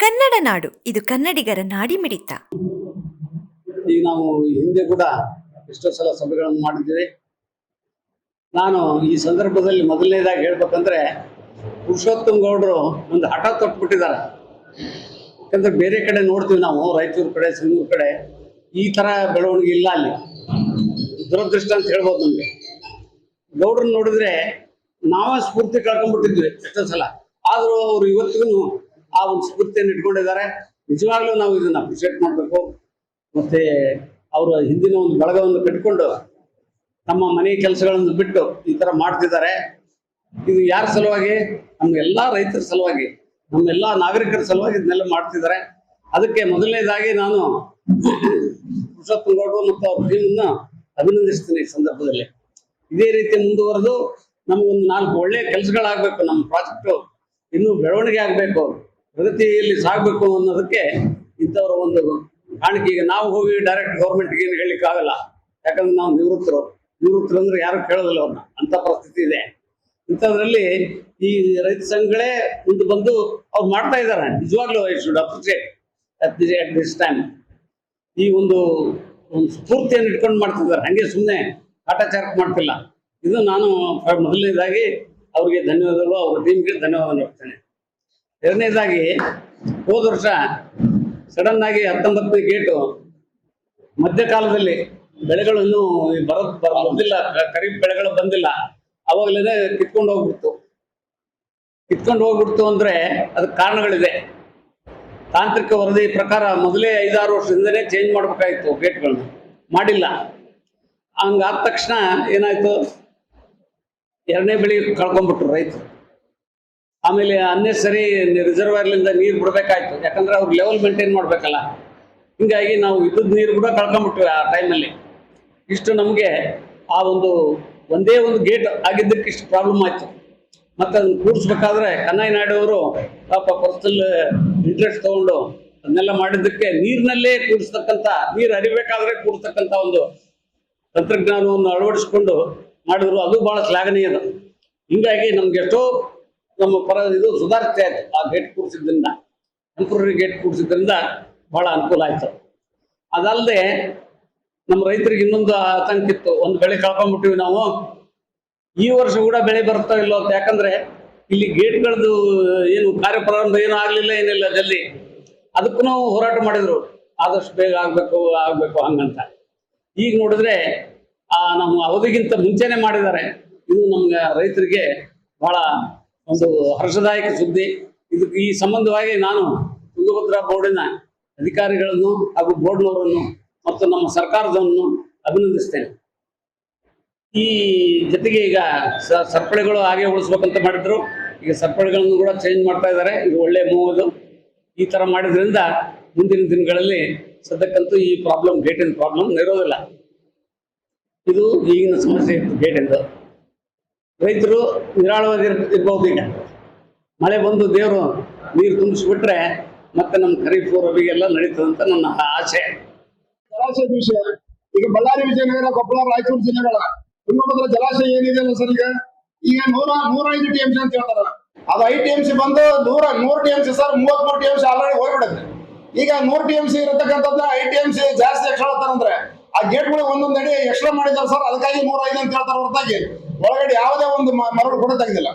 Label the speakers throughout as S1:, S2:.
S1: ಕನ್ನಡ ನಾಡು ಇದು ಕನ್ನಡಿಗರ ನಾಡಿಮಿಡಿತ.
S2: ಈಗ ನಾವು ಹಿಂದೆ ಕೂಡ ಎಷ್ಟೋ ಸಲ ಸಭೆಗಳನ್ನು ಮಾಡಿದ್ದೀವಿ. ನಾನು ಈ ಸಂದರ್ಭದಲ್ಲಿ ಮೊದಲನೇದಾಗಿ ಹೇಳ್ಬೇಕಂದ್ರೆ, ಪುರುಷೋತ್ತಮ್ ಗೌಡರು ಒಂದು ಹಠ ತೊಟ್ಬಿಟ್ಟಿದ್ದಾರೆ. ಯಾಕಂದ್ರೆ ಬೇರೆ ಕಡೆ ನೋಡ್ತೀವಿ ನಾವು, ರಾಯಚೂರು ಕಡೆ, ಸಿಂಧೂರು ಕಡೆ ಈ ತರ ಬೆಳವಣಿಗೆ ಇಲ್ಲ. ಅಲ್ಲಿ ದುರದೃಷ್ಟ ಅಂತ ಹೇಳ್ಬೋದು. ನಮ್ಗೆ ಗೌಡ್ರನ್ನ ನೋಡಿದ್ರೆ ನಾವ ಸ್ಫೂರ್ತಿ ಕಳ್ಕೊಂಡ್ಬಿಟ್ಟಿದ್ವಿ ಎಷ್ಟೋ ಸಲ. ಆದ್ರೂ ಅವ್ರು ಇವತ್ತಿಗೂ ಆ ಒಂದು ಸ್ಫೂರ್ತಿಯನ್ನು ಇಟ್ಕೊಂಡಿದ್ದಾರೆ. ನಿಜವಾಗ್ಲೂ ನಾವು ಇದನ್ನ ಅಪ್ರಿಷಿಯೇಟ್ ಮಾಡಬೇಕು. ಮತ್ತೆ ಅವರು ಹಿಂದಿನ ಒಂದು ಬಳಗವನ್ನು ಕಟ್ಟಿಕೊಂಡು ತಮ್ಮ ಮನೆ ಕೆಲಸಗಳನ್ನು ಬಿಟ್ಟು ಈ ತರ ಮಾಡ್ತಿದ್ದಾರೆ. ಇದು ಯಾರ ಸಲುವಾಗಿ? ನಮ್ಮ ಎಲ್ಲಾ ರೈತರ ಸಲುವಾಗಿ, ನಮ್ಮೆಲ್ಲಾ ನಾಗರಿಕರ ಸಲುವಾಗಿ ಇದನ್ನೆಲ್ಲ ಮಾಡ್ತಿದ್ದಾರೆ. ಅದಕ್ಕೆ ಮೊದಲನೇದಾಗಿ ನಾನು ಪುರುಷೋತ್ತಮ್ ಗೌಡರು ಮತ್ತು ಅವ್ರ ಟೀಮನ್ನ ಅಭಿನಂದಿಸ್ತೀನಿ. ಈ ಸಂದರ್ಭದಲ್ಲಿ ಇದೇ ರೀತಿ ಮುಂದುವರೆದು ನಮಗೊಂದು 4 ಒಳ್ಳೆಯ ಕೆಲಸಗಳಾಗಬೇಕು, ನಮ್ಮ ಪ್ರಾಜೆಕ್ಟ್ ಇನ್ನೂ ಬೆಳವಣಿಗೆ ಆಗಬೇಕು, ಪ್ರಗತಿಯಲ್ಲಿ ಸಾಗಬೇಕು ಅನ್ನೋದಕ್ಕೆ ಇಂಥವ್ರ ಒಂದು ಕಾಣಿಕೆ. ಈಗ ನಾವು ಹೋಗಿ ಡೈರೆಕ್ಟ್ ಗೌರ್ಮೆಂಟ್ಗೆ ಏನು ಹೇಳಲಿಕ್ಕೆ ಆಗಲ್ಲ. ಯಾಕಂದ್ರೆ ನಾವು ನಿವೃತ್ತರು ಅಂದ್ರೆ ಯಾರು ಕೇಳೋದಿಲ್ಲ ಅವ್ರನ್ನ, ಅಂತ ಪರಿಸ್ಥಿತಿ ಇದೆ. ಇಂಥದ್ರಲ್ಲಿ ಈ ರೈತ ಸಂಘಗಳೇ ಮುಂದೆ ಬಂದು ಅವ್ರು ಮಾಡ್ತಾ ಇದ್ದಾರೆ. ನಿಜವಾಗ್ಲೂ I should appreciate at this time. ಈ ಒಂದು ಸ್ಫೂರ್ತಿಯನ್ನು ಇಟ್ಕೊಂಡು ಮಾಡ್ತಿದ್ದಾರೆ, ಹಂಗೆ ಸುಮ್ಮನೆ ಕಾಟಾಚಾರಕ್ಕೆ ಮಾಡ್ತಿಲ್ಲ. ಇದು ನಾನು ಮೊದಲನೇದಾಗಿ ಅವ್ರಿಗೆ ಧನ್ಯವಾದಗಳು, ಅವ್ರ ಟೀಮ್ಗೆ ಧನ್ಯವಾದ ಹೇಳ್ತೇನೆ. ಎರಡನೇದಾಗಿ, ಹೋದ ವರ್ಷ ಸಡನ್ ಆಗಿ 19ನೇ ಗೇಟು ಮಧ್ಯಕಾಲದಲ್ಲಿ ಬೆಳೆಗಳು ಇನ್ನೂ ಬಂದಿಲ್ಲ, ಖರೀಫ್ ಬೆಳೆಗಳು ಬಂದಿಲ್ಲ. ಅವಾಗಲೇ ಕಿತ್ಕೊಂಡು ಹೋಗ್ಬಿಡ್ತು ಅಂದ್ರೆ ಅದಕ್ಕೆ ಕಾರಣಗಳಿದೆ. ತಾಂತ್ರಿಕ ವರದಿ ಪ್ರಕಾರ ಮೊದಲೇ 5-6 ವರ್ಷದಿಂದನೇ ಚೇಂಜ್ ಮಾಡ್ಬೇಕಾಗಿತ್ತು, ಗೇಟ್ಗಳನ್ನ ಮಾಡಿಲ್ಲ. ಹಂಗಾದ ತಕ್ಷಣ ಏನಾಯ್ತು, 2ನೇ ಬೆಳೆ ಕಳ್ಕೊಂಡ್ಬಿಟ್ರು ರೈತರು. ಆಮೇಲೆ ಅನ್ನೆಸರಿ ರಿಸರ್ವರ್ಲಿಂದ ನೀರು ಬಿಡ್ಬೇಕಾಯ್ತು, ಯಾಕಂದ್ರೆ ಅವ್ರು ಲೆವೆಲ್ ಮೇಂಟೈನ್ ಮಾಡ್ಬೇಕಲ್ಲ. ಹಿಂಗಾಗಿ ನಾವು ಇದ್ದದ ನೀರು ಕೂಡ ಕಳ್ಕೊಂಡ್ಬಿಟ್ವಿ ಆ ಟೈಮಲ್ಲಿ. ಇಷ್ಟು ನಮಗೆ ಆ ಒಂದೇ ಒಂದು ಗೇಟ್ ಆಗಿದ್ದಕ್ಕೆ ಇಷ್ಟು ಪ್ರಾಬ್ಲಮ್ ಆಯ್ತು. ಮತ್ತೆ ಅದನ್ನ ಕೂಡಿಸ್ಬೇಕಾದ್ರೆ ಕನ್ನಯ್ಯ ನಾಯ್ಡು ಅವರು ಪಾಪ ಪರ್ಸನಲ್ ಇಂಟ್ರೆಸ್ಟ್ ತಗೊಂಡು ಅದನ್ನೆಲ್ಲ ಮಾಡಿದ್ದಕ್ಕೆ ನೀರಿನಲ್ಲೇ ಕೂಡಿಸ್ತಕ್ಕಂಥ, ನೀರು ಹರಿಬೇಕಾದ್ರೆ ಕೂಡಿಸ್ತಕ್ಕಂಥ ಒಂದು ತಂತ್ರಜ್ಞಾನವನ್ನು ಅಳವಡಿಸ್ಕೊಂಡು ಮಾಡಿದ್ರು. ಅದು ಬಹಳ ಶ್ಲಾಘನೀಯದ. ಹಿಂಗಾಗಿ ನಮ್ಗೆ ಎಷ್ಟೋ ನಮ್ಮ ಇದು ಸುಧಾರಿಸ್ತಾ ಆಯ್ತು. ಆ ಗೇಟ್ ಕೂಡಿಸಿದ್ರಿಂದ, ಟೆಂಪ್ರರಿ ಗೇಟ್ ಕೂಡಿಸಿದ್ರಿಂದ ಬಹಳ ಅನುಕೂಲ ಆಯ್ತು. ಅದಲ್ಲದೆ ನಮ್ಮ ರೈತರಿಗೆ ಇನ್ನೊಂದು ಆತಂಕ ಇತ್ತು, ಒಂದು ಬೆಳೆ ಕಳ್ಕೊಂಡ್ಬಿಟ್ಟಿವಿ ನಾವು, ಈ ವರ್ಷ ಕೂಡ ಬೆಳೆ ಬರುತ್ತೋ ಇಲ್ಲೋ ಅಂತ. ಯಾಕಂದ್ರೆ ಇಲ್ಲಿ ಗೇಟ್ಗಳದ್ದು ಏನು ಕಾರ್ಯಪ್ರಾರಂಭ ಏನೂ ಆಗ್ಲಿಲ್ಲ, ಏನಿಲ್ಲ ಜಲ್ದಿ. ಅದಕ್ಕೂ ಹೋರಾಟ ಮಾಡಿದ್ರು, ಆದಷ್ಟು ಬೇಗ ಆಗ್ಬೇಕು ಹಂಗಂತ. ಈಗ ನೋಡಿದ್ರೆ ನಮ್ಮ ಅವಧಿಗಿಂತ ಮುಂಚೆನೆ ಮಾಡಿದ್ದಾರೆ. ಇದು ನಮ್ಗೆ ರೈತರಿಗೆ ಬಹಳ ಒಂದು ಹರ್ಷದಾಯಕ ಸುದ್ದಿ. ಇದಕ್ಕೆ ಈ ಸಂಬಂಧವಾಗಿ ನಾನು ತುಂಗಭದ್ರಾ ಬೋರ್ಡಿನ ಅಧಿಕಾರಿಗಳನ್ನು ಹಾಗೂ ಬೋರ್ಡ್ನವರನ್ನು ಮತ್ತು ನಮ್ಮ ಸರ್ಕಾರದವನ್ನು ಅಭಿನಂದಿಸ್ತೇನೆ. ಈ ಜೊತೆಗೆ ಈಗ ಸರಪಳಿಗಳು ಹಾಗೆ ಉಳಿಸ್ಬೇಕಂತ ಮಾಡಿದ್ರು. ಈಗ ಸರಪಳಿಗಳನ್ನು ಕೂಡ ಚೇಂಜ್ ಮಾಡ್ತಾ ಇದ್ದಾರೆ. ಇದು ಒಳ್ಳೆ ಮೂವ್. ಈ ತರ ಮಾಡಿದ್ರಿಂದ ಮುಂದಿನ ದಿನಗಳಲ್ಲಿ ಸದ್ಯಕ್ಕಂತೂ ಈ ಗೇಟಿನ ಪ್ರಾಬ್ಲಮ್ ಇರೋದಿಲ್ಲ. ಇದು ಈಗಿನ ಸಮಸ್ಯೆ ಇತ್ತು ಗೇಟಿಂದು. ರೈತರು ನಿರಾಳವಾಗಿ ಇರ್ಬೋದು. ಈಗ ಮಳೆ ಬಂದು ದೇವರು ನೀರು ತುಂಬಿಸ್ಬಿಟ್ರೆ ಮತ್ತೆ ನಮ್ಮ ಖರೀಫ್ ರಬಿಗೆಲ್ಲ ನಡೀತದಂತ ನನ್ನ ಆಸೆ.
S3: ಜಲಾಶಯ ವಿಷಯ ಈಗ ಬಳ್ಳಾರಿ, ವಿಜಯನಗರ, ಕೊಪ್ಪಳ, ರಾಯಚೂರು ಜಿಲ್ಲೆಗಳ ತುಂಗಭದ್ರಾ ಜಲಾಶಯ ಏನಿದೆ ಅಲ್ಲ ಸರ್, ಈಗ 105 TMC ಅಂತ ಹೇಳ್ತಾರ. ಅದು 5 TMC ಬಂದು 100 TMC ಸರ್, 33 TMC ಆಲ್ರೆಡಿ ಹೋಗ್ಬಿಡುತ್ತೆ. ಈಗ 100 TMC ಇರತಕ್ಕಂಥದ್ದು 5 TMC ಜಾಸ್ತಿ ಎಕ್ಸ್ಟ್ರಾ ಹೇಳ್ತಾರಂದ್ರೆ ಆ ಗೇಟ್ಗಳು ಒಂದೊಂದು ಅಡಿ ಎಕ್ಸ್ಟ್ರಾ ಮಾಡಿದಾರೆ ಸರ್. ಅದಕ್ಕಾಗಿ 105 ಅಂತ ಹೇಳ್ತಾರೆ ಹೊರತಾಗಿ ಒಳಗಡೆ ಯಾವುದೇ ಒಂದು ಮರಳು ಕೂಡ ತೆಗೆದಿಲ್ಲ.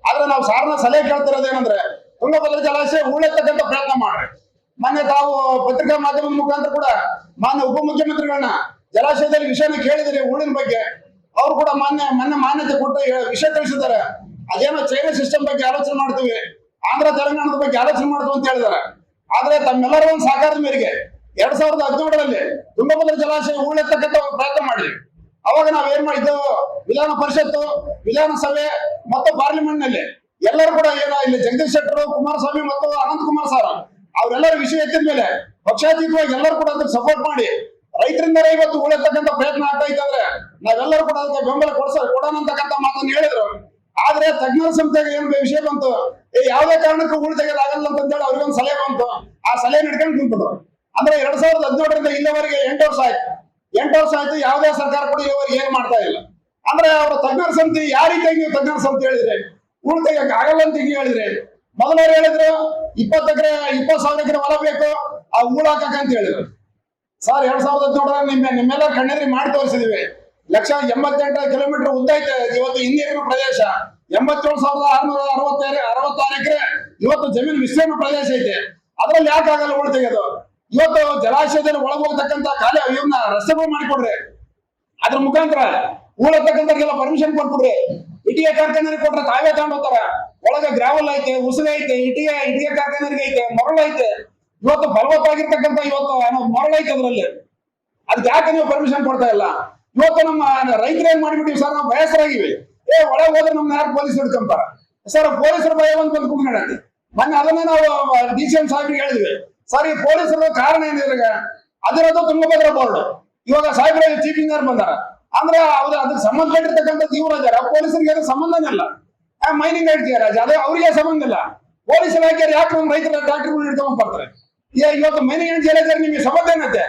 S3: ಆದ್ರೆ ನಾವು ಸಾರನ್ನ ಸಲಹೆ ಕೇಳ್ತಿರೋದು ಏನಂದ್ರೆ, ತುಂಗಭದ್ರಾ ಜಲಾಶಯ ಉಳಿಯತಕ್ಕಂಥ ಪ್ರಯತ್ನ ಮಾಡ್ರಿ. ಮೊನ್ನೆ ತಾವು ಪತ್ರಿಕಾ ಮಾಧ್ಯಮದ ಮುಖಾಂತರ ಕೂಡ ಮಾನ್ಯ ಉಪಮುಖ್ಯಮಂತ್ರಿಗಳನ್ನ ಜಲಾಶಯದಲ್ಲಿ ವಿಷಯನ ಕೇಳಿದ್ರಿ, ಹೂಳಿನ ಬಗ್ಗೆ. ಅವ್ರು ಕೂಡ ಮೊನ್ನೆ ಮಾನ್ಯತೆ ಕೊಟ್ಟು ವಿಷಯ ತಿಳಿಸಿದ್ದಾರೆ. ಅದೇನೋ ಚೈನಾ ಸಿಸ್ಟಮ್ ಬಗ್ಗೆ ಆಲೋಚನೆ ಮಾಡ್ತೀವಿ, ಆಂಧ್ರ ತೆಲಂಗಾಣದ ಬಗ್ಗೆ ಆಲೋಚನೆ ಮಾಡ್ತೀವಿ ಅಂತ ಹೇಳಿದ್ದಾರೆ. ಆದ್ರೆ ತಮ್ಮೆಲ್ಲರ ಒಂದು ಸಹಕಾರದ ಮೇರೆಗೆ 2017ರಲ್ಲಿ ತುಂಗಭದ್ರಾ ಜಲಾಶಯ ಉಳಿಯತಕ್ಕಂಥ ಪ್ರಯತ್ನ ಮಾಡಿದ್ವಿ. ಅವಾಗ ನಾವೇನ್ ಮಾಡಿದ್ದು, ವಿಧಾನ ಪರಿಷತ್ತು, ವಿಧಾನಸಭೆ ಮತ್ತು ಪಾರ್ಲಿಮೆಂಟ್ ನಲ್ಲಿ ಎಲ್ಲರೂ ಕೂಡ ಇಲ್ಲಿ ಜಗದೀಶ್ ಶೆಟ್ಟರು, ಕುಮಾರಸ್ವಾಮಿ ಮತ್ತು ಅನಂತ್ ಕುಮಾರ್ ಸರ್ ಅವರೆಲ್ಲರ ವಿಷಯ ಎತ್ತಿದ ಮೇಲೆ ಪಕ್ಷಾತೀತವಾಗಿ ಎಲ್ಲರೂ ಕೂಡ ಅದಕ್ಕೆ ಸಪೋರ್ಟ್ ಮಾಡಿ ರೈತರಿಂದ ಇವತ್ತು ಉಳಿಯತಕ್ಕಂಥ ಪ್ರಯತ್ನ ಆಗ್ತಾ ಇತ್ತಂದ್ರೆ ನಾವೆಲ್ಲರೂ ಕೂಡ ಅದಕ್ಕೆ ಬೆಂಬಲ ಕೊಡೋಣ ಅಂತಕ್ಕಂಥ ಮಾತನ್ನು ಹೇಳಿದ್ರು. ಆದ್ರೆ ತಜ್ಞರ ಸಂಸ್ಥೆಗೆ ಏನ್ ವಿಷಯ ಬಂತು, ಯಾವುದೇ ಕಾರಣಕ್ಕೂ ಉಳಿ ತೆಗೆದಾಗಲ್ಲ ಅಂತಂದೇಳಿ ಅವ್ರಿಗೊಂದು ಸಲಹೆ ಬಂತು. ಆ ಸಲಹೆ ನಡ್ಕೊಂಡು ನಿಂತ್ಬಿಟ್ರು. ಅಂದ್ರೆ 2017ರಿಂದ ಇಲ್ಲಿವರೆಗೆ 8 ವರ್ಷ ಆಯ್ತು. 8 ವರ್ಷ ಆಯ್ತು, ಯಾವುದೇ ಸರ್ಕಾರ ಕೂಡ ಇಲ್ಲಿವರೆಗೆ ಏನ್ ಮಾಡ್ತಾ ಇಲ್ಲ. ಅಂದ್ರೆ ಅವರ ತಜ್ಞರ ಸಮಿತಿ ಯಾವ ರೀತಿಯಾಗಿ ನೀವು ತಜ್ಞರ ಸಮಿತಿ ಹೇಳಿದ್ರೆ ಉಳಿ ತೆಗಿಯಕ್ಕೆ ಆಗಲ್ಲ ಅಂತ ಹೇಳಿದ್ರೆ ಮೊದಲವ್ರು ಹೇಳಿದ್ರು 20,000 ಎಕರೆ ಹೊಲ ಬೇಕು ಆ ಹೂಳಾಕಕ್ಕೆ ಅಂತ ಹೇಳಿದ್ರು. ಸರ್ 2017 ನಿಮ್ಮೆಲ್ಲ ಕಣ್ಣೆದ್ರಿ ಮಾಡಿ ತೋರಿಸಿದೀವಿ. 1,88 ಕಿಲೋಮೀಟರ್ ಉದ್ದ ಐತೆ ಇವತ್ತು ಹಿನ್ನೀರಿನ ಪ್ರದೇಶ. 87,666 ಎಕರೆ ಇವತ್ತು ಜಮೀನು ವಿಸ್ತೀರ್ಣ ಪ್ರದೇಶ ಐತೆ. ಅದ್ರಲ್ಲಿ ಯಾಕೆ ಆಗಲ್ಲ ಹೂಳು ತೆಗೆಯೋದು? ಇವತ್ತು ಜಲಾಶಯದಲ್ಲಿ ಒಳಗೆ ಹೋಗ್ತಕ್ಕಂತ ಖಾಲಿ ಇವನ್ನ ರಸ್ತೆಗಳು ಮಾಡಿಕೊಡ್ರಿ, ಅದ್ರ ಮುಖಾಂತರ ಹೂಳತಕ್ಕಂಥವ್ರಿಗೆಲ್ಲ ಪರ್ಮಿಷನ್ ಕೊಟ್ಬಿಡ್ರಿ. ಇಟಿಗೆ ಕಾರ್ಖಾನೆ ಕೊಟ್ರೆ ತಾವೇ ತಗೊಂಡು ಹೋಗ್ತಾರ. ಒಳಗೆ ಗ್ರಾವಲ್ ಐತೆ, ಉಸುಗ ಐತೆ, ಇಟಿಗೆ ಕಾರ್ಖಾನೆಗೆ ಐತೆ, ಮರಳು ಐತೆ. ಇವತ್ತು ಫಲವತ್ತಾಗಿರ್ತಕ್ಕಂಥ ಇವತ್ತು ಮರಳು ಐತೆ ಅದ್ರಲ್ಲಿ. ಅದಕ್ಕೆ ಯಾಕೆ ನೀವು ಪರ್ಮಿಷನ್ ಕೊಡ್ತಾ ಇಲ್ಲ? ಇವತ್ತು ನಮ್ಮ ರೈತರು ಏನ್ ಮಾಡಿಬಿಟ್ಟಿವಿ ಸರ್, ನಾವು ಬೇಸರಾಗಿವಿ. ಒಳಗೆ ಹೋದ್ರೆ ನಮ್ನ ಯಾರು ಪೊಲೀಸ್ ಹಿಡ್ಕೊಂತಾರ ಸರ್? ಪೊಲೀಸರ ಭಯ ಬಂದು ಕುಂತ್ಕೊಂಡ್ಬಿಡತ್ತೆ. ಮೊನ್ನೆ ಅದನ್ನೇ ನಾವು DCM ಸಾಹೇಬ್ರಿಗೆ ಹೇಳಿದ್ವಿ. ಸರ್, ಈ ಪೊಲೀಸರ ಕಾರಣ ಏನಿದೆ? ಅದಿರೋದು ತುಂಗಭದ್ರಾ ಬೋರ್ಡ್. ಇವಾಗ ಸಾಹೇಬ್ರ ಚೀಫ್ ಇಂಜಿನಿಯರ್ ಬಂದಾರ ಅಂದ್ರೆ ಅದಕ್ಕೆ ಸಂಬಂಧಪಟ್ಟಿರ್ತಕ್ಕಂಥದ್ದು ಇವ್ರು ಅದಾರ. ಪೊಲೀಸರಿಗೆ ಅದು ಸಂಬಂಧನೇ ಇಲ್ಲ. ಮೈನಿಂಗ್ ಐಟಿ ರಾಜ ಅದೇ ಅವ್ರಿಗೆ ಸಂಬಂಧ ಇಲ್ಲ. ಪೊಲೀಸ್ ಇಲಾಖೆ ಯಾಕೆ ನಮ್ಮ ರೈತರ ಟ್ರಾಕ್ಟರ್ಗಳು ಹಿಡ್ಕೊಂಡ್ ಬರ್ತಾರೆ? ಇವತ್ತು ಮೈನಿಂಗ್ ಐಟಿ ಹೇಳಿದ್ರೆ ನಿಮಗೆ ಸಂಬಂಧ ಏನತ್ತೆ?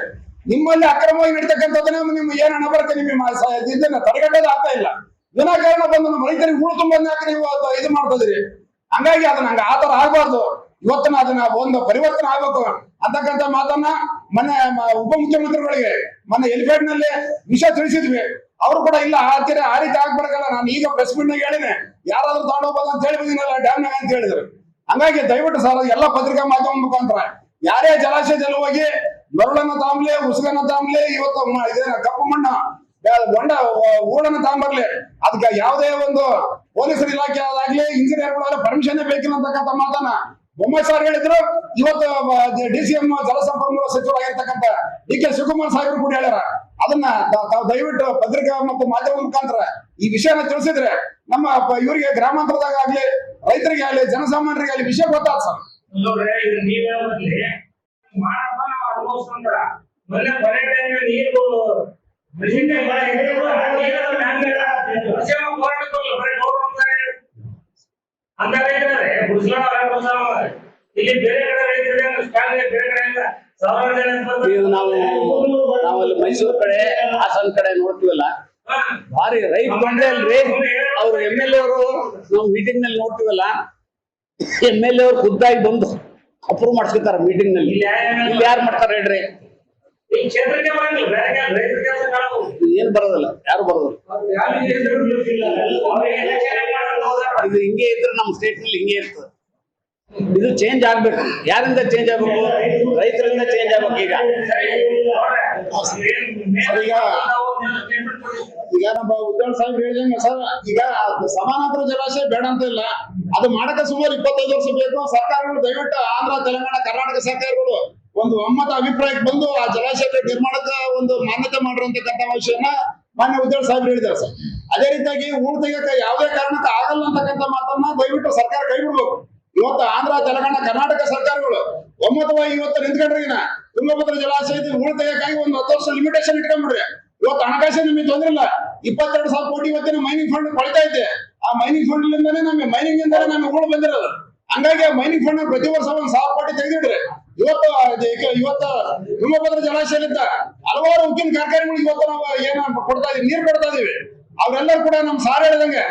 S3: ನಿಮ್ಮಲ್ಲಿ ಅಕ್ರಮವಾಗಿ ನಡೀತಕ್ಕಂಥದ್ದನ್ನ ನಿಮ್ಮ ಏನ್ ಹಣ ಬರುತ್ತೆ ನಿಮ್ಮ ಇದನ್ನ ತಡೆಗಟ್ಟೋದು ಆಗ್ತಾ ಇಲ್ಲ. ವಿನಾಕಾರಣ ಬಂದು ನಮ್ಮ ರೈತರಿಗೆ ಹೂಳು ತುಂಬಂದು ಯಾಕೆ ನೀವು ಇದು ಮಾಡ್ತಾ ಇದೀರಿ? ಹಂಗಾಗಿ ಅದನ್ನ ಹಂಗ ಆತರ ಆಗ್ಬಾರ್ದು. ಇವತ್ತನ ಅದನ್ನ ಒಂದು ಪರಿವರ್ತನೆ ಆಗ್ಬೇಕು ಅಂತಕ್ಕಂಥ ಮಾತನ್ನ ಮೊನ್ನೆ ಉಪಮುಖ್ಯಮಂತ್ರಿಗಳಿಗೆ ಮೊನ್ನೆ ಎಲಿಫೆಂಟ್ ನಲ್ಲಿ ವಿಷಯ ತಿಳಿಸಿದ್ವಿ. ಅವರು ಕೂಡ ಇಲ್ಲ ಆ ರೀತಿ ಆಗ್ಬಾರ್ದಲ್ಲ, ನಾನು ಈಗ ಪ್ರೆಸ್ ಮೀಟ್ ನಾಗ ಹೇಳಿದೆ, ಯಾರಾದ್ರೂ ತಗೊಂಡೋಗ್ಬೋದು ಅಂತ ಹೇಳಿ ಬಂದಿನಲ್ಲ ಡ್ಯಾಮ್ನಾಗ ಅಂತ ಹೇಳಿದ್ರು. ಹಂಗಾಗಿ ದಯವಿಟ್ಟು ಸರ್ ಎಲ್ಲ ಪತ್ರಿಕಾ ಮಾಧ್ಯಮ ಮುಖಾಂತರ ಯಾರೇ ಜಲಾಶಯದಲ್ಲಿ ಹೋಗಿ ಮರಳನ್ನ ತಾಂಬ್ಲಿ, ಉಸುಗನ್ನ ತಾಂಬ್ಲಿ, ಇವತ್ತು ಕಪ್ಪು ಮಣ್ಣ ಹೂಳನ್ನ ತಾಂಬರ್ಲಿ, ಅದಕ್ಕೆ ಯಾವುದೇ ಒಂದು ಪೊಲೀಸರ ಇಲಾಖೆ ಆದಾಗ್ಲಿ ಇಂಜಿನಿಯರ್ಗಳೆಲ್ಲ ಪರ್ಮಿಷನ್ ಬೇಕಿಲ್ಲ ಅಂತಕ್ಕಂಥ ಮಾತನ್ನ ಬೊಮ್ಮಾಯಿ ಸರ್ ಹೇಳಿದ್ರು. ಇವತ್ತು DCM ಜಲಸಂಪನ್ಮೂಲ ಸಚಿವರಾಗಿರ್ತಕ್ಕಂಥ DK ಶಿವಕುಮಾರ್ ಸಾಹೇಬರು ಕೂಡ ಹೇಳ್ಯಾರ. ಅದನ್ನ ತಾವು ದಯವಿಟ್ಟು ಪತ್ರಿಕಾ ಮತ್ತು ಮಾಧ್ಯಮ ಮುಖಾಂತರ ಈ ವಿಷಯನ ತಿಳಿಸಿದ್ರೆ ನಮ್ಮ ಇವರಿಗೆ ಗ್ರಾಮಾಂತರದಾಗ ಆಗ್ಲಿ, ರೈತರಿಗೆ ಆಗ್ಲಿ, ಜನಸಾಮಾನ್ಯರಿಗೆ ಆಗ್ಲಿ ವಿಷಯ ಗೊತ್ತಾಗ ಸರ್.
S4: ಅಂತ ರೈತರೇ ಇಲ್ಲಿ ಬೇರೆ ಕಡೆ ರೈತರಿಗೆ ಬೇರೆ ಕಡೆಯಿಂದ
S2: ನಾವಲ್ಲಿ ಮೈಸೂರು ಕಡೆ, ಹಾಸನ ಕಡೆ ನೋಡ್ತೀವಲ್ಲ, ಭಾರಿ ರೈತ ಬಂದ್ರೆ ಅಲ್ರಿ ಅವ್ರು MLA ಅವರು ನಾವು ಮೀಟಿಂಗ್ ನಲ್ಲಿ ನೋಡ್ತೀವಲ್ಲ, MLA ಅವ್ರು ಖುದ್ದಾಗಿ ಬಂದು ಅಪ್ರೂವ್ ಮಾಡಿಸ್ಕೊತಾರ ಮೀಟಿಂಗ್ ನಲ್ಲಿ. ಇಲ್ಲಿ ಯಾರು ಮಾಡ್ತಾರ ಹೇಳ್ರಿ? ಏನ್ ಬರೋದಿಲ್ಲ, ಯಾರು ಬರೋದಿಲ್ಲ. ಇದು ಹಿಂಗೆ ಇದ್ರೆ ನಮ್ಮ ಸ್ಟೇಟ್ ನಲ್ಲಿ ಹಿಂಗೆ ಇರ್ತದೆ. ಇದು ಚೇಂಜ್ ಆಗ್ಬೇಕು. ಯಾರಿಂದ ಚೇಂಜ್ ಆಗ್ಬೇಕು? ರೈತರಿಂದ ಚೇಂಜ್ ಆಗ್ಬೇಕು.
S3: ಈಗ ನಮ್ಮ ಉದ್ಯೋಗ ಸಾಹೇಬ್ ಹೇಳಿದಂಗ ಸರ್, ಈಗ ಸಮಾನಾಂತರ ಜಲಾಶಯ ಬೇಡ ಅಂತ ಇಲ್ಲ, ಅದು ಮಾಡಕ್ಕೆ ಸುಮಾರು 25 ವರ್ಷ ಬೇಕು. ಸರ್ಕಾರಗಳು ದಯವಿಟ್ಟು ಆಂಧ್ರ, ತೆಲಂಗಾಣ, ಕರ್ನಾಟಕ ಸರ್ಕಾರಗಳು ಒಂದು ಒಮ್ಮತ ಅಭಿಪ್ರಾಯಕ್ಕೆ ಬಂದು ಆ ಜಲಾಶಯ ನಿರ್ಮಾಣಕ್ಕೆ ಒಂದು ಮಾನ್ಯತೆ ಮಾಡಿರುವಂತಕ್ಕಂಥ ವಿಷಯನ ಮಾನ್ಯ ಉದ್ಯೋಗ ಸಾಹೇಬ್ ಹೇಳಿದ್ದಾರೆ ಸರ್. ಅದೇ ರೀತಿಯಾಗಿ ಹೂಳು ತೆಗಿಯಕ್ಕೆ ಯಾವುದೇ ಕಾರಣಕ್ಕೆ ಆಗಲ್ಲ ಅಂತಕ್ಕಂಥ ಮಾತನ್ನ ದಯವಿಟ್ಟು ಸರ್ಕಾರ ಕೈ ಬಿಡ್ಬೇಕು. ಇವತ್ತು ಆಂಧ್ರ, ತೆಲಂಗಾಣ, ಕರ್ನಾಟಕ ಸರ್ಕಾರಗಳು ಒಮ್ಮತವಾಗಿ ಇವತ್ತು ನಿಂತ್ಕೊಂಡ್ರಿಗಿನ ತುಂಗಭದ್ರಾ ಜಲಾಶಯದ ಹೂಳು ತೆಗಿಯಕ್ಕಾಗಿ ಒಂದು 10 ವರ್ಷ ಲಿಮಿಟೇಷನ್ ಇಟ್ಕೊಂಡ್ಬಿಡ್ರಿ. ಇವತ್ತು ಹಣಕಾಸು ನಿಮಗೆ ತೊಂದ್ರೆ ಇಲ್ಲ. 22,000 ಕೋಟಿ ಇವತ್ತಿನ ಮೈನಿಂಗ್ ಫಂಡ್ ಕೊಡ್ತಾ ಇದೆ. ಆ ಮೈನಿಂಗ್ ಫಂಡ್ ಇಂದಾನೆ ನಮಗೆ ಮೈನಿಂಗ್ ಇಂದಾನೆ ನಮಗೆ ಹೂಳು ಬಂದಿರೋದು. ಹಂಗಾಗಿ ಆ ಮೈನಿಂಗ್ ಫಂಡ್ ಪ್ರತಿ ವರ್ಷ 1,000 ಕೋಟಿ ತೆಗೆದಿಡ್ರಿ. ಇವತ್ತು ತುಂಗಭದ್ರಾ ಜಲಾಶಯದಿಂದ ಹಲವಾರು ಉಕ್ಕಿನ ಕಾರ್ಖಾನೆಗಳು ಇವತ್ತು ನಾವು ಏನ ಕೊಡ್ತಾ ಇದೀವಿ, ನೀರು ಕೊಡ್ತಾ ಇದೀವಿ. ಅವರೆಲ್ಲರೂ ಕೂಡ ನಮ್ ಸಾರ್ ಹೇಳಿದಂಗೆ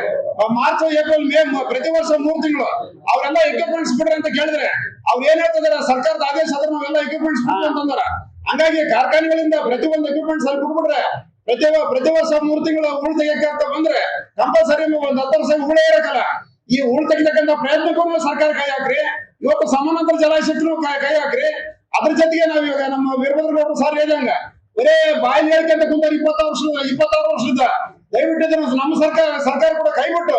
S3: ಮಾರ್ಚ್, ಏಪ್ರಿಲ್, ಮೇ ಪ್ರತಿ ವರ್ಷ 3 ತಿಂಗಳು ಅವರೆಲ್ಲ ಎಕ್ವಿಪ್ಮೆಂಟ್ಸ್ ಬಿಡ್ರಿ ಅಂತ ಕೇಳಿದ್ರೆ ಅವ್ರು ಏನ್ ಹೇಳ್ತಿದಾರೆ? ಸರ್ಕಾರದ ಆದೇಶ ಆದ್ರೆ ನಾವೆಲ್ಲ ಎಕ್ವಿಪ್ಮೆಂಟ್ಸ್ ಬಿಡ್ರಿ ಅಂತಂದಾರ. ಹಂಗಾಗಿ ಕಾರ್ಖಾನೆಗಳಿಂದ ಪ್ರತಿ ಒಂದು ಎಕ್ವಿಪ್ಮೆಂಟ್ಸ್ ಅಲ್ಲಿ ಬಿಟ್ಬಿಟ್ರೆ ಪ್ರತಿ ವರ್ಷ 3 ತಿಂಗಳು ಹೂಳು ತೆಗಿಯಕ್ಕೆ ಅಂತ ಬಂದ್ರೆ ಕಂಪಲ್ಸರಿ ಒಂದು 10 ವರ್ಷ ಹೂಳೇ ಇರಕ್ಕಲ್ಲ. ಈ ಹೂಳು ತೆಗಿತಕ್ಕಂಥ ಪ್ರಯತ್ನಕ್ಕೂ ಸರ್ಕಾರ ಕೈ ಹಾಕ್ರಿ. ಇವತ್ತು ಸಮಾನಾಂತರ ಜಲಾಶಯಕ್ಕೂ ಕೈ ಹಾಕ್ರಿ. ಅದ್ರ ಜೊತೆಗೆ ನಾವ್ ಇವಾಗ ನಮ್ಮ ವೀರಭದ್ರಗೌಡರು ಸಾರ್ ಹೇಳಿದಂಗ ಬರೇ ಬಾಯಿ ಹೇಳಿಕೆ ಕುಂತ 26 ವರ್ಷದ ದಯವಿಟ್ಟು ನಮ್ಮ ಸರ್ಕಾರ ಕೂಡ ಕೈಬಿಟ್ಟು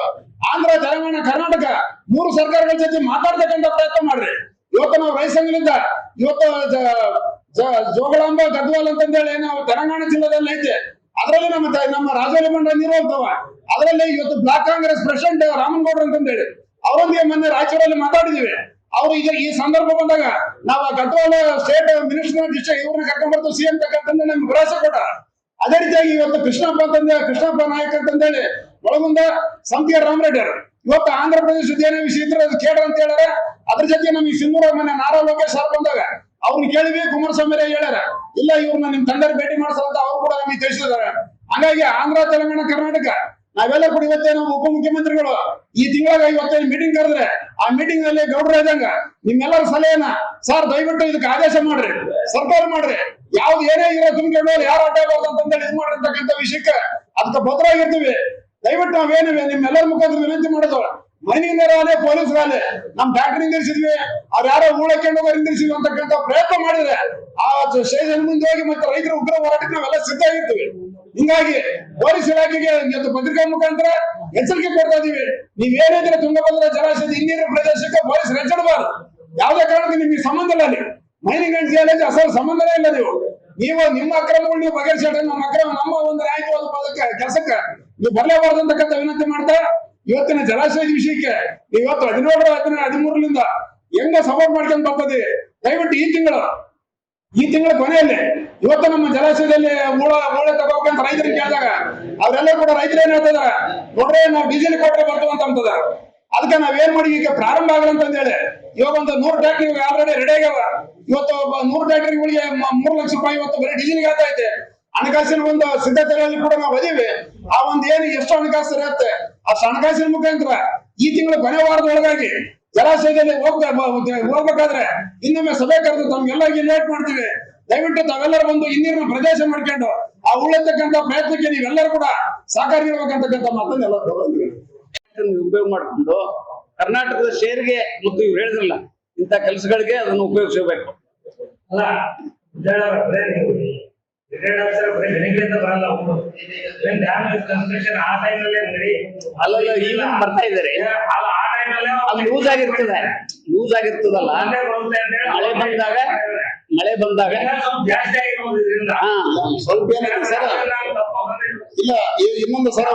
S3: ಆಂಧ್ರ, ತೆಲಂಗಾಣ, ಕರ್ನಾಟಕ 3 ಸರ್ಕಾರಗಳ ಜೊತೆ ಮಾತಾಡ್ತಕ್ಕಂಥ ಪ್ರಯತ್ನ ಮಾಡ್ರಿ. ಇವತ್ತು ನಾವು ರೈತ ಸಂಘದಿಂದ ಇವತ್ತು ಜೋಗಳಾಂಬ ಗದ್ವಾಲ್ ಅಂತಂದೇಳಿ ನಾವು ತೆಲಂಗಾಣ ಜಿಲ್ಲೆದಲ್ಲಿ ಐತೆ. ಅದರಲ್ಲಿ ನಮ್ಮ ರಾಜೋಲಿ ಮಂಡ ನೀರು ಹೋಗ್ತಾವ. ಅದರಲ್ಲಿ ಇವತ್ತು ಬ್ಲಾಕ್ ಕಾಂಗ್ರೆಸ್ ಪ್ರೆಸಿಡೆಂಟ್ ರಾಮನಗೌಡ್ರು ಅಂತಂದೇಳಿ ಅವರೊಂದಿಗೆ ಮೊನ್ನೆ ರಾಯಚೂರಲ್ಲಿ ಮಾತಾಡಿದೀವಿ. ಅವ್ರು ಈಗ ಈ ಸಂದರ್ಭ ಬಂದಾಗ ನಾವು ಗದ್ವಾಲ್ ಸ್ಟೇಟ್ ಮಿನಿಸ್ಟರ್ ಡಿಸ್ಟ್ರಿಕ್ಟ್ ಇವ್ರನ್ನ ಕರ್ಕೊಂಡ್ ಬರ್ತೀವಿ CM ತಕ್ಕಂತಂದ್ರೆ ನಮ್ಗೆ ಭರವಸೆ ಕೊಟ್ಟ. ಅದೇ ರೀತಿಯಾಗಿ ಇವತ್ತು ಕೃಷ್ಣಪ್ಪ ನಾಯಕ್ ಅಂತಂದೇಳಿ ಒಳಗುಂದ ಸಂಪಿಗೆ ರಾಮರೆಡ್ಡಿ ಇವತ್ತು ಆಂಧ್ರ ಪ್ರದೇಶದ ಏನೇ ವಿಷಯ ಇದ್ರೆ ಅದು ಕೇಳ್ರ ಅಂತ ಹೇಳ್ಯಾರ. ಅದ್ರ ಜೊತೆ ನಮಗೆ ಸಿಂಧೂರ ಮನೆ ನಾರಾ ಲೋಕೇಶ್ ಸರ್ ಬಂದಾಗ ಅವ್ರನ್ನ ಕೇಳಿವಿ, ಕುಮಾರಸ್ವಾಮಿ ಹೇಳ್ಯಾರ ಇಲ್ಲ ಇವ್ರನ್ನ ನಿಮ್ ತಂದೆ ಭೇಟಿ ಮಾಡಿಸಲ್ಲ ಅಂತ ಅವ್ರು ಕೂಡ ನಮಗೆ ತಿಳಿಸಿದಾರೆ. ಹಂಗಾಗಿ ಆಂಧ್ರ, ತೆಲಂಗಾಣ, ಕರ್ನಾಟಕ ನಾವೆಲ್ಲ ಕೂಡ ಇವತ್ತೇ ನಮ್ಮ ಉಪಮುಖ್ಯಮಂತ್ರಿಗಳು ಈ ತಿಂಗಳಾಗ ಇವತ್ತೇನು ಮೀಟಿಂಗ್ ಕರೆದ್ರೆ ಆ ಮೀಟಿಂಗ್ ನಲ್ಲಿ ಗೌಡ್ರ ಇದ್ದಂಗ ನಿಮ್ಮೆಲ್ಲರ ಸಲಹೆಯನ್ನ ಸರ್ ದಯವಿಟ್ಟು ಇದಕ್ಕೆ ಆದೇಶ ಮಾಡ್ರಿ, ಸರ್ಕಾರ ಮಾಡ್ರಿ, ಯಾವ್ದು ಏನೇ ಇರೋ ತುಂಬಿಕೊಂಡು ಯಾರು ಅಡ್ಡ ಬಾರ್ದು ಅಂತಂದೇಳಿ ಇದು ಮಾಡಿರ್ತಕ್ಕಂಥ ವಿಷಯಕ್ಕೆ ಅದಕ್ಕೆ ಭದ್ರಾಗಿರ್ತೀವಿ. ದಯವಿಟ್ಟು ನಾವೇನಿವೆ ನಿಮ್ಮೆಲ್ಲರ ಮುಖಾಂತರ ವಿನಂತಿ ಮಾಡೋದು, ಮೈನಿಂಗರಾಗಲಿ ಪೊಲೀಸರಾಗಲಿ ನಮ್ ಫ್ಯಾಕ್ಟ್ರಿ ನಿಂದಿರಿಸಿದ್ವಿ, ಅವ್ರು ಯಾರೋ ಊಳಕೊಂಡು ಹೋಗಿ ನಿಂದಿರಿಸಿದ್ವಿ ಅಂತಕ್ಕಂಥ ಪ್ರಯತ್ನ ಮಾಡಿದ್ರೆ ಆ ಸ್ಟೇಷನ್ ಮುಂದೆ ಹೋಗಿ ಮತ್ತೆ ರೈತರ ಉಗ್ರ ಹೋರಾಟಕ್ಕೆ ನಾವೆಲ್ಲ ಸಿದ್ಧ ಆಗಿರ್ತೀವಿ. ಹಿಂಗಾಗಿ ಪೊಲೀಸ್ ಇಲಾಖೆಗೆ ಇವತ್ತು ಪತ್ರಿಕಾ ಮುಖಾಂತರ ಎಚ್ಚರಿಕೆ ಕೊಡ್ತಾ ಇದೀವಿ. ನೀವೇನಿದ್ರೆ ತುಂಗಭದ್ರಾ ಜಲಾಶಯದ ಹಿನ್ನೀರಿನ ಪ್ರದೇಶಕ್ಕೆ ಪೊಲೀಸ್ ಹೆಚ್ಚಡಬಾರದು. ಯಾವುದೇ ಕಾರಣಕ್ಕೆ ನಿಮಗೆ ಸಂಬಂಧ ಇಲ್ಲ. ನೀವು ಮೈನಿಂಗ್ ಅಂಡ್ ಜಿಯಾಲಜಿ ಅಸಲು ಸಂಬಂಧನೇ ಇಲ್ಲ. ನೀವು ನಿಮ್ಮ ಅಕ್ರಮಗಳು ನೀವು ಬಗೆಹರಿಸಿದ್ರೆ ನಮ್ಮ ಒಂದು ನ್ಯಾಯವಾದ ಕೆಲಸಕ್ಕೆ ನೀವು ಬರಲೇಬಾರದು ಅಂತಕ್ಕಂಥ ವಿನಂತಿ ಮಾಡ್ತಾ ಇವತ್ತಿನ ಜಲಾಶಯದ ವಿಷಯಕ್ಕೆ ಇವತ್ತು 17-13ರಿಂದ ಹೆಂಗ ಸಪೋರ್ಟ್ ಮಾಡ್ಕೊಂಡು ಬರ್ತೀವಿ. ದಯವಿಟ್ಟು ಈ ತಿಂಗಳ ಕೊನೆಯಲ್ಲಿ ಇವತ್ತು ನಮ್ಮ ಜಲಾಶಯದಲ್ಲಿ ಮೂಳೆ ತಗೋಬೇಕಂತ ರೈತರಿಗೆ ಕೇಳಿದಾಗ ಅವರೆಲ್ಲ ಕೂಡ ರೈತರು ಏನ್ ಹೇಳ್ತಿದಾರ, ನೋಡ್ರೆ ನಾವು ಡೀಸೆಲ್ ಕೊಟ್ರೆ ಬರ್ತೀವಿ ಅಂತ ಅದಕ್ಕೆ ನಾವೇನ್ ಮಾಡಿ ಈಗ ಪ್ರಾರಂಭ ಆಗಲ್ಲ ಹೇಳಿ ಇವಾಗ ಒಂದು 100 ಟ್ರ್ಯಾಕ್ಟರ್ ಆಲ್ರೆಡಿ ರೆಡಿ ಆಗ್ಯಾವ. ಇವತ್ತು 100 ಟ್ರ್ಯಾಕ್ಟರ್ಗಳಿಗೆ 3 ಲಕ್ಷ ರೂಪಾಯಿ ಇವತ್ತು ಬರೀ ಡೀಸೆಲ್ಗೆ ಆಗ್ತಾ ಐತೆ. ಹಣಕಾಸಿನ ಒಂದು ಸಿದ್ಧತೆಗಳಲ್ಲಿ ಕೂಡ ನಾವು ಅದೀವಿ. ಆ ಒಂದು ಏನು ಎಷ್ಟು ಹಣಕಾಸು ಇರುತ್ತೆ ಅಷ್ಟು ಹಣಕಾಸಿನ ಮುಖಾಂತರ ಈ ತಿಂಗಳ ಕೊನೆ ವಾರದ ಒಳಗಾಗಿ ಜಲಾಶಯದಲ್ಲಿ ಹೋಗ್ಬೇಕಾದ್ರೆ ಇನ್ನೊಮ್ಮೆ ಸಭೆ ಕರೆದು ತಮ್ಗೆಲ್ಲರಿಗೆ ಇನ್ವೈಟ್ ಮಾಡ್ತೀವಿ. ದಯವಿಟ್ಟು ತಾವೆಲ್ಲರೂ ಒಂದು ಹಿನ್ನೀರಿನ ಪ್ರದೇಶ ಮಾಡ್ಕೊಂಡು ಆ ಉಳಿತಕ್ಕಂಥ ಪ್ರಯತ್ನಕ್ಕೆ ನೀವೆಲ್ಲರೂ ಕೂಡ ಸಹಕಾರಿ ಇರ್ಬೇಕಂತಕ್ಕಂಥ ಮಾತನ್ನೆಲ್ಲ
S2: ಉಪಯೋಗ ಮಾಡ್ಕೊಂಡು ಕರ್ನಾಟಕದ ಶೇರ್ಗೆ ಮತ್ತು ಇವ್ರು ಹೇಳಿದ್ರಲ್ಲ ಇಂಥ ಕೆಲಸಗಳಿಗೆ ಅದನ್ನು ಉಪಯೋಗಿಸಬೇಕು.
S4: ಅಲ್ಲ
S2: ಅಲ್ಲ ಈಗ ಬರ್ತಾ ಇದಾರೆ, ಅದು ಯೂಸ್ ಆಗಿರ್ತದಲ್ಲ. ಮಳೆ ಬಂದಾಗ ಹಾ ಸ್ವಲ್ಪ ಏನಾಗಿದೆ ಸರ್.
S3: ಇಲ್ಲ ಇನ್ನೊಂದು ಸರ್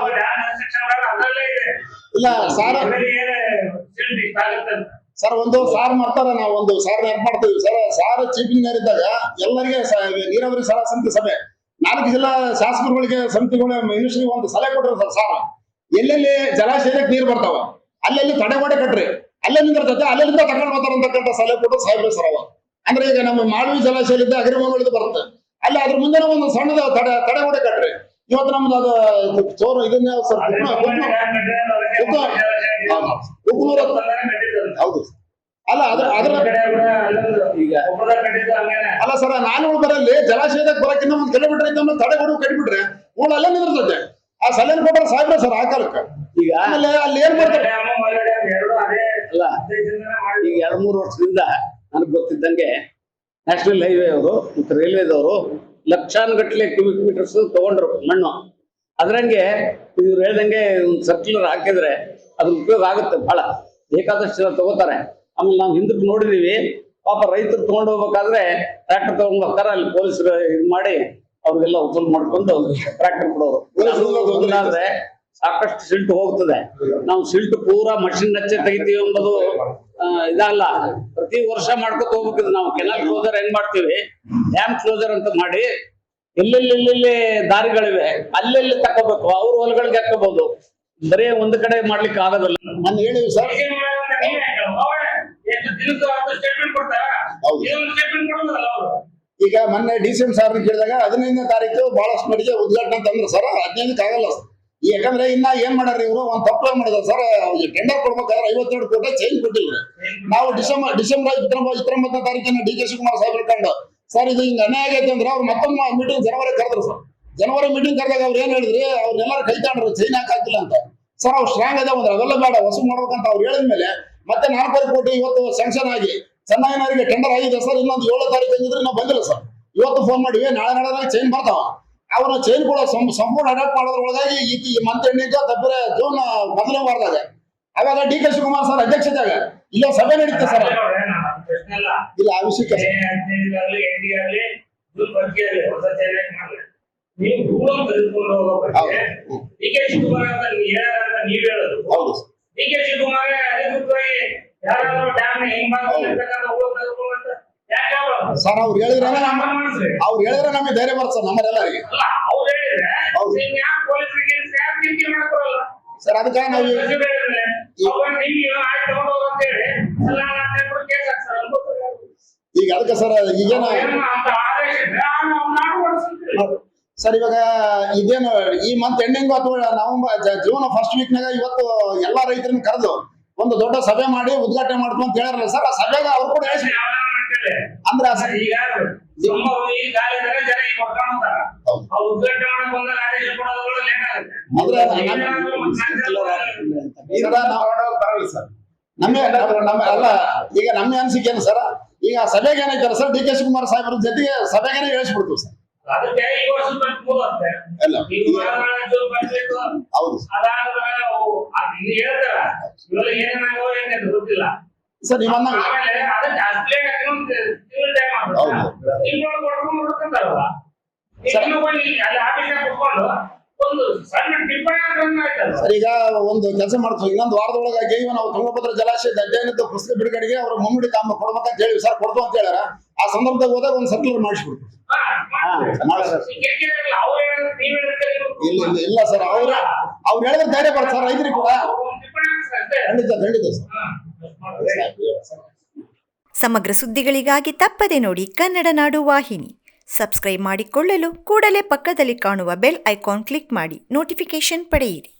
S3: ಇಲ್ಲ ಸರ್ ಒಂದು ಸಾರ್ ಮಾಡ್ತಾರ, ನಾವು ಒಂದು ಸಾರ್ ನೆನಪು ಮಾಡ್ತೀವಿ ಸರ್. ಸಾರ್ ಚೀಫ್ ಇಂಜಿನಿಯರ್ ಇದ್ದಾಗ ಎಲ್ಲರಿಗೆ ನೀರಾವರಿ ಸಲಹಾ ಸಮಿತಿ ಸಭೆ 4 ಜಿಲ್ಲಾ ಶಾಸಕರುಗಳಿಗೆ ಸಮಿತಿಗಳ ಮಿನಿಸ್ಟ್ರಿಗೆ ಒಂದು ಸಲಹೆ ಕೊಟ್ಟರು ಸರ್. ಸಾರ್ ಎಲ್ಲೆಲ್ಲಿ ಜಲಾಶಯಕ್ಕೆ ನೀರು ಬರ್ತಾವ ಅಲ್ಲೆಲ್ಲಿ ತಡೆಗೋಡೆ ಕಟ್ರಿ, ಅಲ್ಲೆಲ್ಲಿಂದ ಜೊತೆ ಅಲ್ಲೆಲ್ಲಿಂದ ತಗೊಂಡು ಬರ್ತಾರ ಅಂತಕ್ಕಂಥ ಸಲಹೆ ಕೊಟ್ಟು ಸಾಹೇಬ್ರೆ ಸರ್. ಅವ ಅಂದ್ರೆ ಈಗ ನಮ್ಮ ಮಾಳವಿ ಜಲಾಶಯದಿಂದ ಅಗ್ರಿಮಂಗಲದ ಬರುತ್ತೆ, ಅಲ್ಲಿ ಅದ್ರ ಮುಂದೆ ಒಂದು ಸಣ್ಣದ ತಡೆಗೋಡೆ ಕಟ್ರಿ. ಇವತ್ತು ನಮ್ದು ಅದು ಚೋರು ಇದನ್ನ ಸರ್ ಹೌದು ಅಲ್ಲ ಈಗ ಅಲ್ಲ ಸರ್, ನಾನು ಬರಲ್ಲಿ ಜಲಾಶಯದಾಗ ಬರಕ್ಕಿಂತ 1 ಕಿಲೋಮೀಟರ್ ಇಂದ ತಡೆಗೋಡೆ ಕಟ್ಬಿಟ್ರೆ ಉಳ್ಳ ಅಲ್ಲೇ ನಿಂದಿರ್ತದೆ. ಆ ಸಲಹೆ ಕೊಟ್ಟರೆ ಸಾಹೇಬ್ರೆ ಸರ್ ಆ ಕಾಲಕ್ಕೆ. ಈಗ ಆಮೇಲೆ ಅಲ್ಲಿ ಏನ್ ಮಾಡ್ತಾರೆ
S2: ಅಲ್ಲ, ಈಗ 2-3 ವರ್ಷದಿಂದ ನನಗೆ ಗೊತ್ತಿದ್ದಂಗೆ ನ್ಯಾಷನಲ್ ಹೈವೇ ಅವರು ಮತ್ತು ರೈಲ್ವೇದವರು ಲಕ್ಷಾನುಗಟ್ಟಲೆ ಕ್ಯೂಬಿಕ್ ಮೀಟರ್ಸ್ ತಗೊಂಡ್ರು ಮಣ್ಣು. ಅದ್ರಂಗೆ ಇವ್ರು ಹೇಳ್ದಂಗೆ ಒಂದು ಸರ್ಕ್ಯುಲರ್ ಹಾಕಿದ್ರೆ ಅದ್ರ ಉಪಯೋಗ ಆಗುತ್ತೆ. ಬಹಳ ಬೇಕಾದಷ್ಟು ಜನ ತಗೋತಾರೆ. ಆಮೇಲೆ ನಾವು ಹಿಂದಕ್ಕೆ ನೋಡಿದೀವಿ, ಪಾಪ ರೈತರು ತಗೊಂಡು ಹೋಗ್ಬೇಕಾದ್ರೆ ಟ್ರ್ಯಾಕ್ಟರ್ ತಗೊಂಡ್ಬೇಕಾದ್ರೆ ಅಲ್ಲಿ ಪೊಲೀಸರು ಇದು ಮಾಡಿ ಅವ್ರಿಗೆಲ್ಲ ವಸೂಲು ಮಾಡ್ಕೊಂಡು ಟ್ರ್ಯಾಕ್ಟರ್ ಕೊಡೋರು. ಆದ್ರೆ ಸಾಕಷ್ಟು ಸಿಲ್ಟ್ ಹೋಗ್ತದೆ. ನಾವು ಸಿಲ್ಟ್ ಪೂರಾ ಮಷಿನ್ ಹಚ್ಚೆ ತೆಗಿತೀವಿ ಎಂಬುದು ಇದಲ್ಲ. ಪ್ರತಿ ವರ್ಷ ಮಾಡ್ಕೊತ ಹೋಗ್ಬೇಕಿದ್. ನಾವು ಕೆನಾಲ್ ಕ್ಲೋಸರ್ ಹೆಂಗ್ ಮಾಡ್ತೀವಿ, ಡ್ಯಾಮ್ ಕ್ಲೋಸರ್ ಅಂತ ಮಾಡಿ ಎಲ್ಲೆಲ್ಲಿ ದಾರಿಗಳಿವೆ ಅಲ್ಲೆಲ್ಲಿ ತಕೋಬೇಕು. ಅವ್ರ ಹೊಲಗಳಿಗೆ ಹಾಕೋಬಹುದು, ಬರೀ ಒಂದು ಕಡೆ ಮಾಡ್ಲಿಕ್ಕೆ ಆಗೋದಿಲ್ಲ.
S3: ನಾನು ಹೇಳಿವಿ ಸರ್. ಈಗ ಮೊನ್ನೆ DCM ಸಾರ್ ಕೇಳಿದಾಗ 15ನೇ ತಾರೀಕು ಬಹಳಷ್ಟು ಮಟ್ಟಿಗೆ ಉದ್ಘಾಟನೆ ಅಂತಂದ್ರೆ ಸರ್ 15ಕ್ಕೆ ಆಗಲ್ಲ ಸರ್. ಯಾಕಂದ್ರೆ ಇನ್ನ ಏನ್ ಮಾಡ್ಯಾರ ಇವರು ಒಂದು ತಪ್ಪು ಮಾಡಿದಾರೆ ಸರ್. ಟೆಂಡರ್ ಕೊಡ್ಬೇಕಾದ್ರೆ 52 ಕೋಟಿ ಚೇಂಜ್ ಕೊಟ್ಟಿಲ್ಲ. ನಾವು ಡಿಸೆಂಬರ್ 19ನೇ ತಾರೀಕಿನ DK ಶಿವಕುಮಾರ್ ಸಾಹೇಬ್ರು ಕಂಡು ಸರ್ ಇದು ಹಿಂಗ ಅನ್ಯಾಯ ಆಗೈತೆ ಅಂದ್ರೆ ಅವ್ರು ಮತ್ತೊಮ್ಮೆ ಮೀಟಿಂಗ್ ಜನವರಿ ಕರೆದ್ರು ಸರ್. ಜನವರಿ ಮೀಟಿಂಗ್ ಕರೆದಾಗ ಅವ್ರು ಏನ್ ಹೇಳಿದ್ರಿ, ಅವ್ರನ್ನೆಲ್ಲರೂ ಕೈ ತಾಂಡ್ರು ಚೈನ್ ಹಾಕಿಲ್ಲ ಅಂತ ಸರ್. ಅವ್ರು ಸ್ಟ್ರಾಂಗ್ ಅದಾವ ಅಂದ್ರೆ ಅವೆಲ್ಲ ಬೇಡ ವಸೂಲ್ ಮಾಡ್ಬೇಕಂತ ಅವ್ರು ಹೇಳಿದ್ಮೇಲೆ ಮತ್ತೆ 4 ಕೋಟಿ ಇವತ್ತು ಸ್ಯಾಂಕ್ಷನ್ ಆಗಿ ಚೆನ್ನಾಗಿನವರಿಗೆ ಟೆಂಡರ್ ಆಗಿದೆ ಸರ್. ಇನ್ನೊಂದು 7ನೇ ತಾರೀಕು ಅಂದಿದ್ರೆ ನಾವು ಬಂದಿಲ್ಲ ಸರ್. ಇವತ್ತು ಫೋನ್ ಮಾಡಿವಿ, ನಾಳೆ ಚೈನ್ ಬರ್ತಾವ. ಅವರ ಚೈನ್ ಕೂಡ ಸಂಪೂರ್ಣ ಅಡಾಪ್ಟ್ ಮಾಡೋದ್ರೊಳಗಾಗಿ ಈ ಮಂತ್ ಎಂಡಿಂಗ್ ತಪ್ಪರೆ ಜೂನ್ 1ನೇ ವಾರದಾಗ ಅವಾಗ DK ಶಿವಕುಮಾರ್ ಸರ್ ಅಧ್ಯಕ್ಷತೆಯಾಗ ಇಲ್ಲ ಸಭೆ ನಡೀತೆ ಸರ್. ಇಲ್ಲ ಆ ವಿಷಯಕ್ಕೆ ಹೌದು ಸರ್. ಅವ್ರು ಹೇಳಿದ್ರೆ ನಮಗೆ ಧೈರ್ಯ ಬರುತ್ತೆ ಸರ್ ನಮ್ಮರೆಲ್ಲರಿಗೆ. ಸರ್ ಅದಕ್ಕೆ ನಾವು ಈಗ ಅದಕ್ಕೆ ಸರ್ ಈಗೇನ ಸರ್ ಇವಾಗ ಇದೇನು ಈ ಮಂತ್ ಎಂಡಿಂಗ್ ಅಥವಾ ಜೂನ್ ಫಸ್ಟ್ ವೀಕ್ನಾಗ ಇವತ್ತು ಎಲ್ಲಾ ರೈತರನ್ನ ಕರೆದು ಒಂದು ದೊಡ್ಡ ಸಭೆ ಮಾಡಿ ಉದ್ಘಾಟನೆ ಮಾಡ್ತು ಅಂತ ಹೇಳಿರಲ್ಲ ಸರ್. ಆ ಸಭೆಗೆ ಅವ್ರು ಕೂಡ ಹೇಳ್ಸಿ ಅಂದ್ರೆ
S4: ಈಗ ತುಂಬ ಈ ಕಾಲದಲ್ಲಿ ಜನ ಈಗ ಹೊಡ್ಕೊಂಡು ಹೋಗ್ತಾರ.
S3: ಹೌದು.
S4: ಅವ್ರು ಉದ್ಘಾಟನೆ ಮಾಡಕ್ ಬಂದಾಗ ಆದೇಶ ಕೊಡೋದು ಲೇಟ್ ಆಗುತ್ತೆ.
S3: ಅಂದ್ರೆ ನಮ್ಮ ಅಲ್ಲ ಈಗ ನಮ್ಮ ಅನಿಸಿಕೆ ಏನು ಸರ್, ಈಗ ಸಭೆಗೆ ಏನೈತಲ್ಲ ಸರ್, ಡಿ ಕೆ ಶಿವಕುಮಾರ್ ಸಾಹೇಬ್ರ ಜೊತೆಗೆ ಸಭೆಗೇನೆ ಹೇಳಿಸ್ಬಿಡ್ತೀವಿ ಸರ್.
S4: ಅದಕ್ಕೆ ಈ ವರ್ಷ ಮುಗಿದುತ್ತೆ.
S3: ಎಲ್ಲ ಹೌದು
S4: ಅದಾದ್ರೆ ಇಲ್ಲಿ ಹೇಳ್ತಾರ ಇವೆಲ್ಲ ಏನೇನಾಗೋ ಏನೇನು ಗೊತ್ತಿಲ್ಲ
S3: ಸರ್. ನೀವು ಅಂದಂಗ
S4: ಆಮೇಲೆ ಅದಕ್ಕೆ ಅಷ್ಟೇ ತಿಂಗಳ ಟೈಮ್ ಆಗ್ತದೆ. ತಿಂಗಳು ಕೊಡ್ಕೊಂಡು ಹುಡುಕಂತಾರಲ್ಲ ಅಲ್ಲಿ ಆಫೀಸ್ನಾಗ ಕುತ್ಕೊಂಡು ಒಂದು ಸಣ್ಣ ಟಿಪ್ಪಣಿ ಅಂತ ಆಯ್ತಲ್ಲ
S3: ಸರ್. ಈಗ ಒಂದು ಕೆಲಸ ಮಾಡ್ತೀವಿ, ಇನ್ನೊಂದು ವಾರದೊಳಗಾಗಿ ನಾವು ತುಂಗಭದ್ರಾ ಜಲಾಶಯದ ಅಧ್ಯಯನದ ಪುಸ್ತಕ ಬಿಡುಗಡೆಗೆ ಅವರು ಮುಮ್ಮಡಿ ಕಾಮ ಕೊಡ್ಬೇಕಂತ ಹೇಳಿ ಸರ್, ಕೊಡ್ತು ಅಂತ ಹೇಳ್ಯಾರ. ಆ ಸಂದರ್ಭದಾಗ ಹೋದಾಗ ಒಂದು ಸರ್ಕ್ಯುಲರ್ ಮಾಡಿಸ್ಬಿಡ್ತೀವಿ. ಇಲ್ಲ ಸರ್, ಅವ್ರು ಹೇಳಿದ್ರೆ ಧೈರ್ಯ ಬರುತ್ತೆ ಸರ್ ರೈತರಿಗೆ ಕೂಡ. ಖಂಡಿತ ಸರ್.
S1: ಸಮಗ್ರ ಸುದ್ದಿಗಳಿಗಾಗಿ ತಪ್ಪದೆ ನೋಡಿ ಕನ್ನಡ ನಾಡು ವಾಹಿನಿ. ಸಬ್ಸ್ಕ್ರೈಬ್ ಮಾಡಿಕೊಳ್ಳಲು ಕೂಡಲೇ ಪಕ್ಕದಲ್ಲಿ ಕಾಣುವ ಬೆಲ್ ಐಕಾನ್ ಕ್ಲಿಕ್ ಮಾಡಿ ನೋಟಿಫಿಕೇಶನ್ ಪಡೆಯಿರಿ.